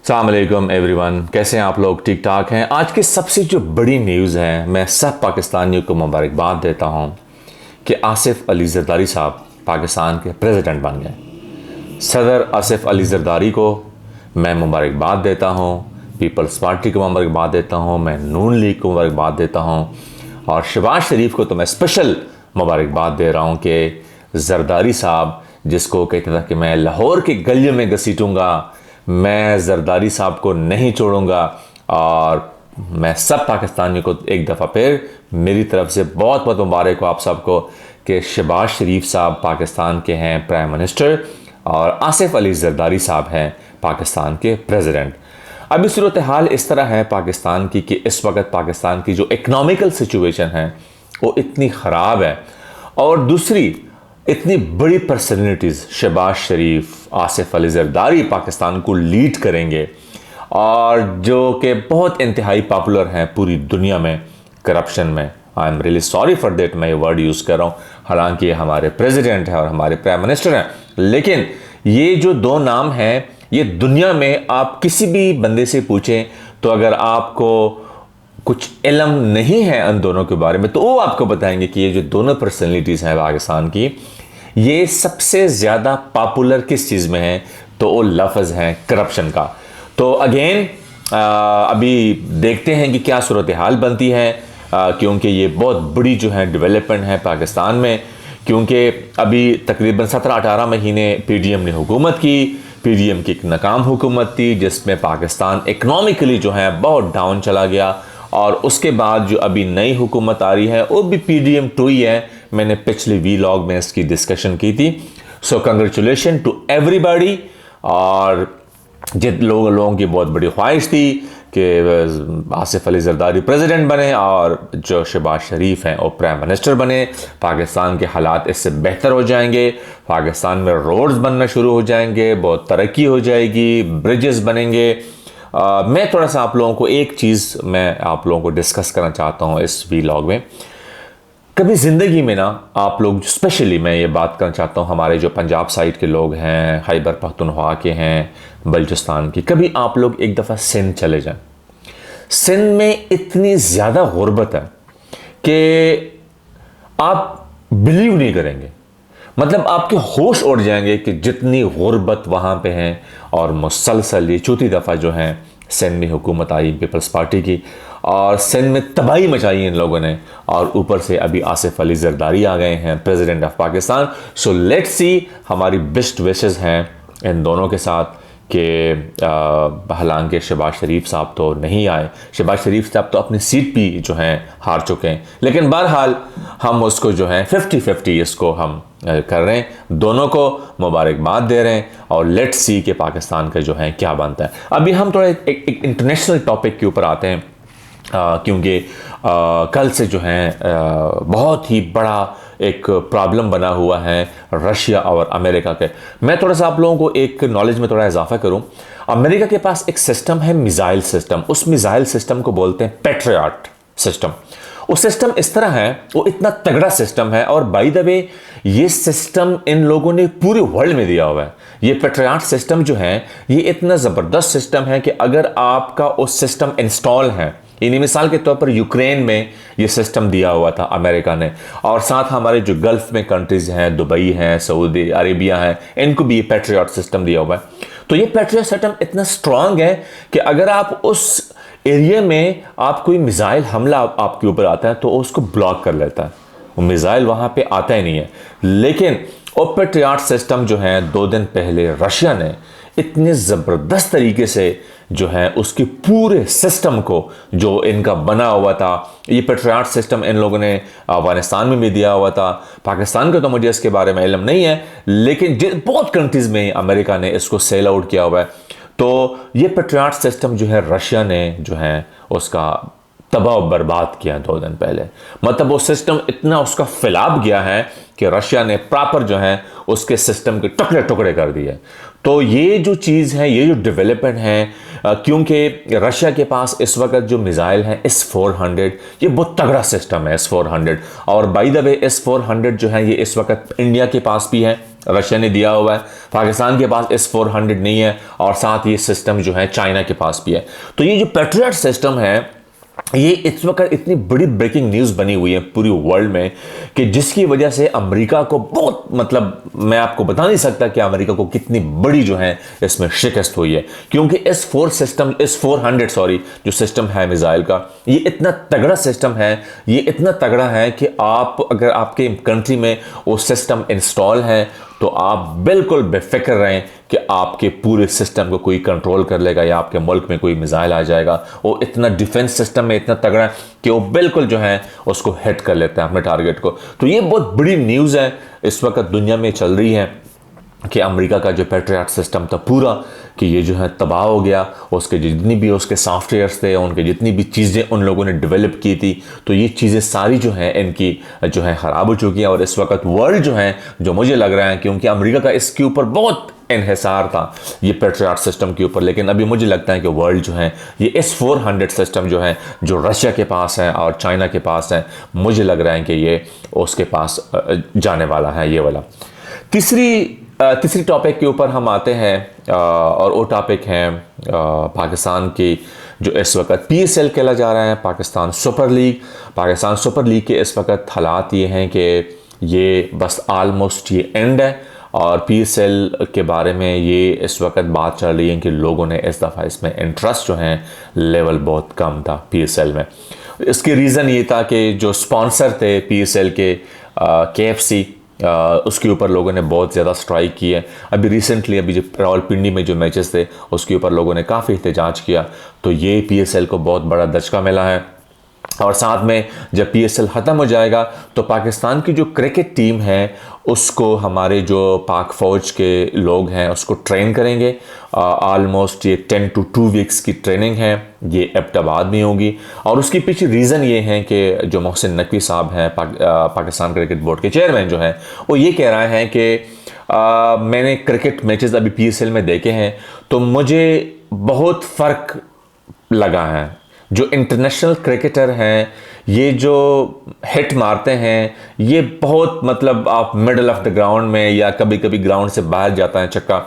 अस्सलाम वालेकुम एवरीवन, कैसे हैं आप लोग? ठीक ठाक हैं। आज की सबसे जो बड़ी न्यूज़ है, मैं सब पाकिस्तानियों को मुबारकबाद देता हूं कि आसिफ अली जरदारी साहब पाकिस्तान के प्रेसिडेंट बन गए। सदर आसिफ अली जरदारी को मैं मुबारकबाद देता हूं, पीपल्स पार्टी को मुबारकबाद देता हूं, मैं नून लीग को मुबारकबाद देता हूं और शहबाज शरीफ को तो मैं स्पेशल मुबारकबाद दे रहा हूं कि जरदारी साहब, जिसको कहता था कि मैं लाहौर के गलियों में घसीटूंगा, मैं जरदारी साहब को नहीं छोड़ूंगा। और मैं सब पाकिस्तानियों को एक दफ़ा फिर मेरी तरफ से बहुत बहुत मुबारक हो आप सबको कि शहबाज शरीफ साहब पाकिस्तान के हैं प्राइम मिनिस्टर और आसिफ अली जरदारी साहब हैं पाकिस्तान के प्रेसिडेंट। अभी सूरत हाल इस तरह है पाकिस्तान की कि इस वक्त पाकिस्तान की जो इकनॉमिकल सिचुएशन है वो इतनी ख़राब है और दूसरी इतनी बड़ी पर्सनैलिटीज़ शहबाज शरीफ, आसिफ अली जरदारी पाकिस्तान को लीड करेंगे और जो कि बहुत इंतहाई पॉपुलर हैं पूरी दुनिया में करप्शन में। I am really sorry for that, मैं ये वर्ड यूज़ कर रहा हूँ, हालांकि ये हमारे प्रेसिडेंट हैं और हमारे प्राइम मिनिस्टर हैं, लेकिन ये जो दो नाम हैं ये दुनिया में आप किसी भी बंदे से पूछें तो अगर आपको कुछ इल्म नहीं है उन दोनों के बारे में तो वो आपको बताएंगे कि ये जो दोनों पर्सनैलिटीज़ हैं पाकिस्तान की, ये सबसे ज़्यादा पॉपुलर किस चीज़ में है, तो वो लफ्ज़ हैं करप्शन का। तो अगेन अभी देखते हैं कि क्या सूरत हाल बनती है, क्योंकि ये बहुत बड़ी जो है डेवलपमेंट है पाकिस्तान में, क्योंकि अभी तकरीबन 17-18 महीने पीडीएम ने हुकूमत की। पीडीएम की एक नाकाम हुकूमत थी जिसमें पाकिस्तान इकनॉमिकली जो है बहुत डाउन चला गया और उसके बाद जो अभी नई हुकूमत आ रही है वो भी पीडीएम 2 ही है। मैंने पिछले वीलॉग में इसकी डिस्कशन की थी। So congratulation to everybody. और जिन लोगों की बहुत बड़ी ख्वाहिश थी कि आसिफ अली जरदारी प्रेसिडेंट बने और जो शहबाज शरीफ हैं वो प्राइम मिनिस्टर बने, पाकिस्तान के हालात इससे बेहतर हो जाएंगे, पाकिस्तान में रोड्स बनना शुरू हो जाएंगे, बहुत तरक्की हो जाएगी, ब्रिजेस बनेंगे। मैं थोड़ा सा आप लोगों को एक चीज़ मैं आप लोगों को डिस्कस करना चाहता हूँ इस वीलॉग में। कभी ज़िंदगी में ना आप लोग, स्पेशली मैं ये बात करना चाहता हूँ हमारे जो पंजाब साइड के लोग हैं, खैबर पख्तूनख्वा के हैं, बलूचिस्तान की, कभी आप लोग एक दफ़ा सिंध चले जाएं। सिंध में इतनी ज़्यादा गुर्बत है कि आप बिलीव नहीं करेंगे, मतलब आपके होश उड़ जाएंगे कि जितनी गुर्बत वहाँ पे हैं। और मुसलसल ये चौथी दफ़ा जो है सिंध में हुकूमत आई पीपल्स पार्टी की और सिंध में तबाही मचाई इन लोगों ने, और ऊपर से अभी आसिफ अली जरदारी आ गए हैं president of Pakistan. So let's see, हमारी बेस्ट विशेस हैं इन दोनों के साथ कि हालांकि शहबाज शरीफ साहब तो नहीं आए, शहबाज शरीफ साहब तो अपनी सीट भी जो हैं हार चुके हैं, लेकिन बहरहाल हम उसको जो है 50-50 इसको हम कर रहे हैं, दोनों को मुबारकबाद दे रहे हैं और लेट्स सी कि पाकिस्तान का जो है क्या बनता है। अभी हम थोड़ा एक इंटरनेशनल टॉपिक के ऊपर आते हैं, क्योंकि कल से जो है बहुत ही बड़ा एक प्रॉब्लम बना हुआ है रशिया और अमेरिका के। मैं थोड़ा सा आप लोगों को एक नॉलेज में थोड़ा इजाफा करूं। अमेरिका के पास एक सिस्टम है मिसाइल सिस्टम, उस मिसाइल सिस्टम को बोलते हैं पैट्रियट सिस्टम। वो सिस्टम इस तरह है, वो इतना तगड़ा सिस्टम है और बाय द वे ये सिस्टम इन लोगों ने पूरे वर्ल्ड में दिया हुआ है। ये पैट्रियट सिस्टम जो है ये इतना ज़बरदस्त सिस्टम है कि अगर आपका वो सिस्टम इंस्टॉल है, यानी मिसाल के तौर पर यूक्रेन में ये सिस्टम दिया हुआ था अमेरिका ने, और साथ हमारे जो गल्फ में कंट्रीज हैं, दुबई हैं, सऊदी अरेबिया हैं, इनको भी ये पैट्रियट सिस्टम दिया हुआ है। तो ये पैट्रियट सिस्टम इतना स्ट्रांग है कि अगर आप उस एरिया में आप कोई मिसाइल हमला आपके ऊपर आता है तो उसको ब्लॉक कर लेता है, वो मिसाइल वहाँ पे आता ही नहीं है। लेकिन वो पैट्रियट सिस्टम जो है 2 दिन पहले रशिया ने इतने ज़बरदस्त तरीके से जो है उसके पूरे सिस्टम को जो इनका बना हुआ था, ये पैट्रियट सिस्टम इन लोगों ने अफगानिस्तान में भी दिया हुआ था। पाकिस्तान का तो मुझे इसके बारे में इल्म नहीं है, लेकिन बहुत कंट्रीज़ में अमेरिका ने इसको सेल आउट किया हुआ है। तो ये पैट्रियट सिस्टम जो है रशिया ने जो है उसका तबाह बर्बाद किया 2 दिन पहले। मतलब वो सिस्टम इतना उसका फैलाव गया है कि रशिया ने प्रॉपर जो है उसके सिस्टम के टुकड़े टुकड़े कर दिए। तो ये जो चीज़ है, ये जो डेवलपमेंट है, क्योंकि रशिया के पास इस वक्त जो मिसाइल है S-400, ये बहुत तगड़ा सिस्टम है S-400। और बाय द वे S-400 जो है ये इस वक्त इंडिया के पास भी है, रशिया ने दिया हुआ है, पाकिस्तान के पास S-400 नहीं है, और साथ ये सिस्टम जो है चाइना के पास भी है। तो ये जो पैट्रियट सिस्टम है, ये इस वक्त इतनी बड़ी ब्रेकिंग न्यूज़ बनी हुई है पूरी वर्ल्ड में कि जिसकी वजह से अमेरिका को बहुत, मतलब मैं आपको बता नहीं सकता कि अमेरिका को कितनी बड़ी जो है इसमें शिकस्त हुई है, क्योंकि S-400 जो सिस्टम है मिसाइल का, ये इतना तगड़ा सिस्टम है, ये इतना तगड़ा है कि आप अगर आपके कंट्री में वो सिस्टम इंस्टॉल है तो आप बिल्कुल बेफिक्र रहें कि आपके पूरे सिस्टम को कोई कंट्रोल कर लेगा या आपके मुल्क में कोई मिसाइल आ जाएगा। वो इतना डिफेंस सिस्टम में इतना तगड़ा है कि वो बिल्कुल जो है उसको हिट कर लेता है अपने टारगेट को। तो ये बहुत बड़ी न्यूज़ है इस वक्त दुनिया में चल रही है कि अमेरिका का जो पैट्रियट सिस्टम था पूरा, कि ये जो है तबाह हो गया। उसके जितनी भी उसके सॉफ्टवेयर्स थे, उनके जितनी भी चीज़ें उन लोगों ने डेवलप की थी, तो ये चीज़ें सारी जो हैं इनकी जो है ख़राब हो चुकी हैं। और इस वक्त वर्ल्ड जो है, जो मुझे लग रहा है, क्योंकि अमेरिका का इसके ऊपर बहुत इन्हिसार था ये पैट्रियट सिस्टम के ऊपर, लेकिन अभी मुझे लगता है कि वर्ल्ड जो है ये S-400 सिस्टम जो है, जो रशिया के पास है और चाइना के पास है, मुझे लग रहा है कि ये उसके पास जाने वाला है ये वाला। तीसरी टॉपिक के ऊपर हम आते हैं, और वो टॉपिक है पाकिस्तान की जो इस वक्त PSL खेला जा रहा है, Pakistan super league. Pakistan super league के इस वक्त हालात ये हैं कि ये बस आलमोस्ट ये एंड है, और PSL के बारे में ये इस वक्त बात चल रही है कि लोगों ने इस दफ़ा इसमें इंटरेस्ट जो है लेवल बहुत कम था PSL में। इसके रीज़न ये था कि जो स्पॉन्सर थे PSL के KFC, उसके ऊपर लोगों ने बहुत ज़्यादा स्ट्राइक की है। अभी रिसेंटली अभी जो रावलपिंडी में जो मैचेस थे उसके ऊपर लोगों ने काफ़ी एहतजाज किया, तो ये PSL को बहुत बड़ा दचका मिला है। और साथ में जब PSL ख़त्म हो जाएगा तो पाकिस्तान की जो क्रिकेट टीम है उसको हमारे जो पाक फ़ौज के लोग हैं उसको ट्रेन करेंगे। आलमोस्ट ये 10 to 2 वीक्स की ट्रेनिंग है, ये एबटाबाद में होगी। और उसके पीछे रीज़न ये है कि जो मोहसिन नकवी साहब हैं पाकिस्तान क्रिकेट बोर्ड के चेयरमैन जो हैं, वो ये कह रहे हैं कि मैंने क्रिकेट मैचेस अभी PSL में देखे हैं तो मुझे बहुत फ़र्क लगा है। जो इंटरनेशनल क्रिकेटर हैं ये जो हिट मारते हैं ये बहुत, मतलब आप मिडल ऑफ द ग्राउंड में या कभी कभी ग्राउंड से बाहर जाता है छक्का,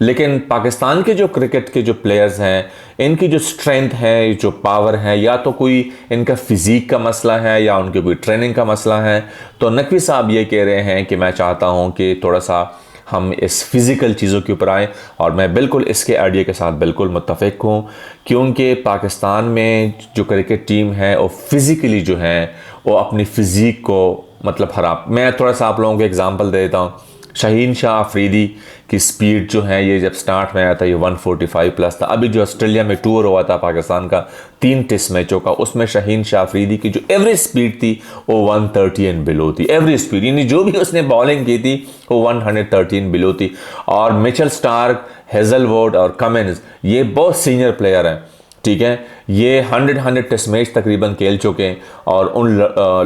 लेकिन पाकिस्तान के जो क्रिकेट के जो प्लेयर्स हैं इनकी जो स्ट्रेंथ है, जो पावर है, या तो कोई इनका फिज़ीक का मसला है या उनकी कोई ट्रेनिंग का मसला है। तो नकवी साहब ये कह रहे हैं कि मैं चाहता हूँ कि थोड़ा सा हम इस फिज़िकल चीज़ों के ऊपर आएँ, और मैं बिल्कुल इसके आइडिया के साथ बिल्कुल मुत्तफ़िक हूँ, क्योंकि पाकिस्तान में जो क्रिकेट टीम है वो फिज़िकली जो है वो अपनी फ़िज़ीक को मतलब ख़राब। मैं थोड़ा सा आप लोगों को एग्जांपल दे देता हूँ। शाहीन शाह अफरीदी की स्पीड जो है ये जब स्टार्ट में आया था ये 145 प्लस था। अभी जो ऑस्ट्रेलिया में टूर हुआ था पाकिस्तान का 3 टेस्ट मैचों का, उसमें शाहीन शाह अफरीदी की जो एवरेज स्पीड थी वो 130 एंड बिलो थी। एवरेज स्पीड यानी जो भी उसने बॉलिंग की थी वो 113 बिलो थी। और मिचेल स्टार्क, हेजलवुड और कमिंस ये बहुत सीनियर प्लेयर हैं, ठीक है, ये 100 टेस्ट मैच तकरीबन खेल चुके हैं, और उन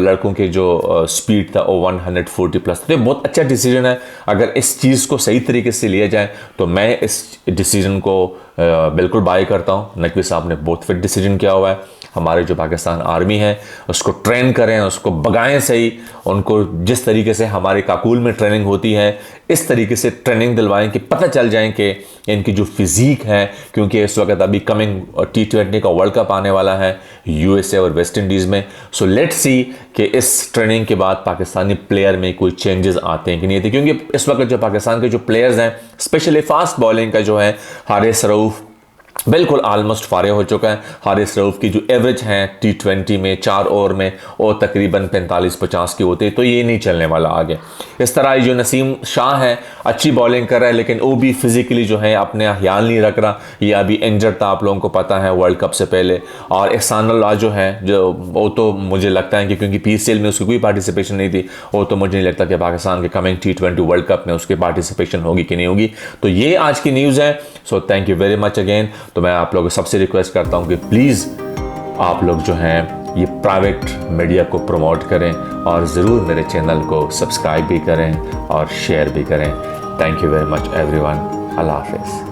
लड़कों के जो स्पीड था वो 140 प्लस। तो ये बहुत अच्छा डिसीजन है। अगर इस चीज़ को सही तरीके से लिया जाए तो मैं इस डिसीजन को बिल्कुल बाय करता हूँ। नकवी साहब ने बहुत फिट डिसीजन किया हुआ है। हमारे जो पाकिस्तान आर्मी है उसको ट्रेन करें, उसको भगाएं सही, उनको जिस तरीके से हमारे काकुल में ट्रेनिंग होती है इस तरीके से ट्रेनिंग दिलवाएं कि पता चल जाए कि इनकी जो फिज़ीक है, क्योंकि इस वक्त अभी कमिंग T20 का वर्ल्ड कप आने वाला है USA और वेस्ट इंडीज़ में। सो लेट्स सी कि इस ट्रेनिंग के बाद पाकिस्तानी प्लेयर में कोई चेंजेस आते हैं कि नहीं आते, क्योंकि इस वक्त जो पाकिस्तान के जो प्लेयर्स हैं स्पेशली फास्ट बॉलिंग का जो है, हारिस रऊफ़ बिल्कुल ऑलमोस्ट फारिग हो चुका है। हारिस रऊफ़ की जो एवरेज है T20 में 4 ओवर में वो तकरीबन 45-50 की होती है, तो ये नहीं चलने वाला आगे। इस तरह जो नसीम शाह है अच्छी बॉलिंग कर रहा है, लेकिन वो भी फिज़िकली जो है अपने ख्याल नहीं रख रहा, ये अभी इंजर्ड था आप लोगों को पता है वर्ल्ड कप से पहले। और एहसानुल्लाह जो है जो वो तो मुझे लगता है कि क्योंकि PSL में उसकी कोई पार्टिसिपेशन नहीं थी, वो तो मुझे नहीं लगता कि पाकिस्तान के कमिंग T20 वर्ल्ड कप में उसकी पार्टिसिपेशन होगी कि नहीं होगी। तो ये आज की न्यूज़ है। So thank you very much again. तो मैं आप लोगों को सबसे रिक्वेस्ट करता हूं कि प्लीज़ आप लोग जो हैं ये प्राइवेट मीडिया को प्रमोट करें, और ज़रूर मेरे चैनल को सब्सक्राइब भी करें और शेयर भी करें। Thank you very much everyone. अल्लाह हाफ़िज़।